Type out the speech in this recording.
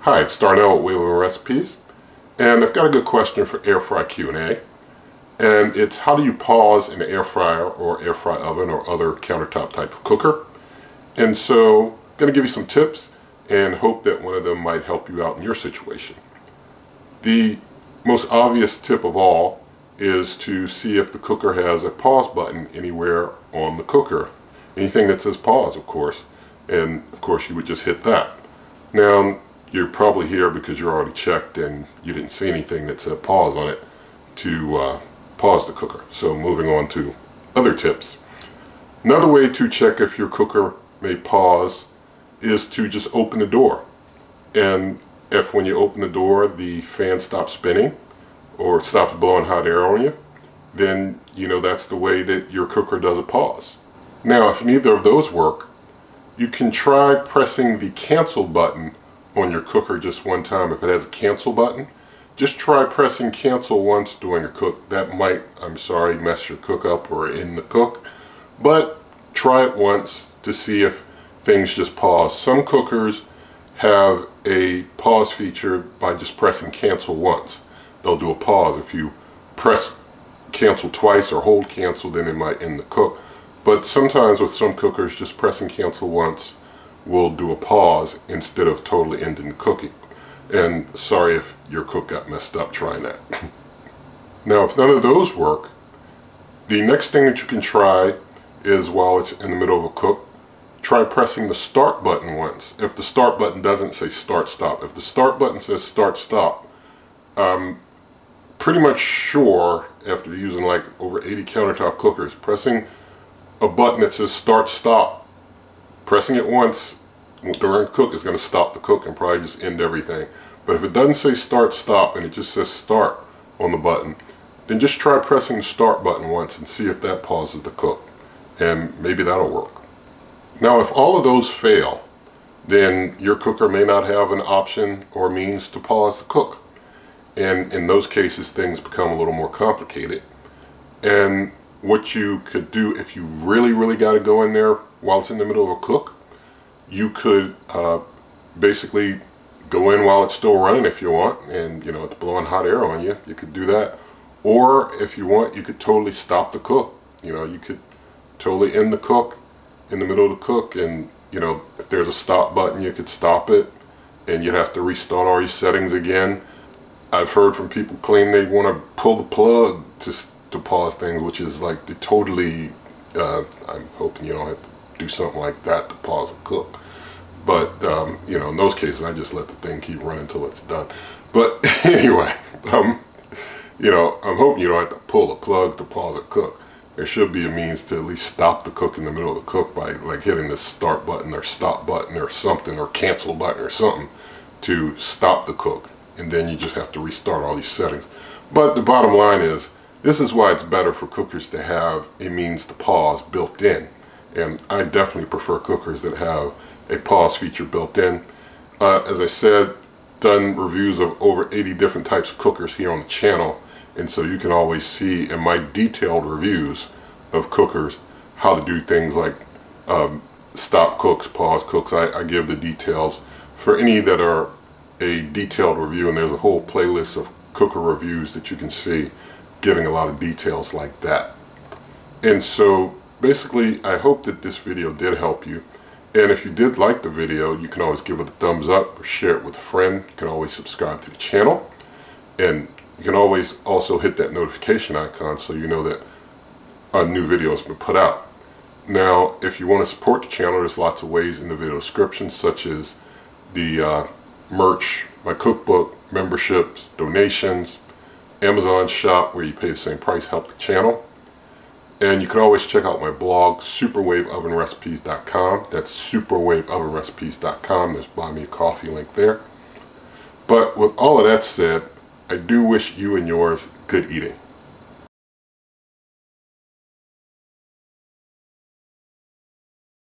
Hi, it's Darnell at Wheel Oven Recipes, and I've got a good question for air fry Q&A, and it's how do you pause an air fryer or air fry oven or other countertop type of cooker? And so I'm going to give you some tips and hope that one of them might help you out in your situation. The most obvious tip of all is to see if the cooker has a pause button anywhere on the cooker. Anything that says pause, of course, and of course you would just hit that. Now, you're probably here because you're already checked and you didn't see anything that said pause on it to pause the cooker. So moving on to other tips. Another way to check if your cooker may pause is to just open the door. And if when you open the door the fan stops spinning or it stops blowing hot air on you, then you know that's the way that your cooker does a pause. Now if neither of those work, you can try pressing the cancel button on your cooker just one time. If it has a cancel button, just try pressing cancel once during a cook. That might, I'm sorry, mess your cook up or in the cook, but try it once to see if things just pause. Some cookers have a pause feature by just pressing cancel once. They'll do a pause. If you press cancel twice or hold cancel, then it might end the cook. But sometimes with some cookers, just pressing cancel once will do a pause instead of totally ending the cooking. And sorry if your cook got messed up trying that. Now if none of those work, the next thing that you can try is while it's in the middle of a cook, try pressing the start button once. If the start button doesn't say start stop, if the start button says start stop, pretty much sure after using like over 80 countertop cookers, pressing a button that says start stop, pressing it once during cook is going to stop the cook and probably just end everything. But if it doesn't say start stop and it just says start on the button, then just try pressing the start button once and see if that pauses the cook, and maybe that'll work. Now if all of those fail, then your cooker may not have an option or means to pause the cook, and in those cases things become a little more complicated. And what you could do if you really got to go in there while it's in the middle of a cook, you could basically go in while it's still running if you want, and you know it's blowing hot air on you, you could do that. Or if you want, you could totally stop the cook. You know, you could totally end the cook in the middle of the cook, and you know if there's a stop button you could stop it and you'd have to restart all your settings again. I've heard from people claim they want to pull the plug to pause things, which is like the totally I'm hoping you don't have to do something like that to pause a cook. But you know, in those cases I just let the thing keep running until it's done. But anyway, you know, I'm hoping you don't have to pull the plug to pause a cook. There should be a means to at least stop the cook in the middle of the cook by like hitting the start button or stop button or something, or cancel button or something to stop the cook, and then you just have to restart all these settings. But the bottom line is, this is why it's better for cookers to have a means to pause built in. And I definitely prefer cookers that have a pause feature built in. As I said, done reviews of over 80 different types of cookers here on the channel, and so you can always see in my detailed reviews of cookers how to do things like stop cooks, pause cooks. I give the details for any that are a detailed review, and there's a whole playlist of cooker reviews that you can see giving a lot of details like that. And so basically I hope that this video did help you, and if you did like the video, you can always give it a thumbs up or share it with a friend. You can always subscribe to the channel, and you can always also hit that notification icon so you know that a new video has been put out. Now if you want to support the channel, there's lots of ways in the video description, such as the merch, my cookbook, memberships, donations, Amazon shop where you pay the same price, help the channel. And you can always check out my blog, superwaveovenrecipes.com. That's superwaveovenrecipes.com. There's buy me a coffee link there. But with all of that said, I do wish you and yours good eating.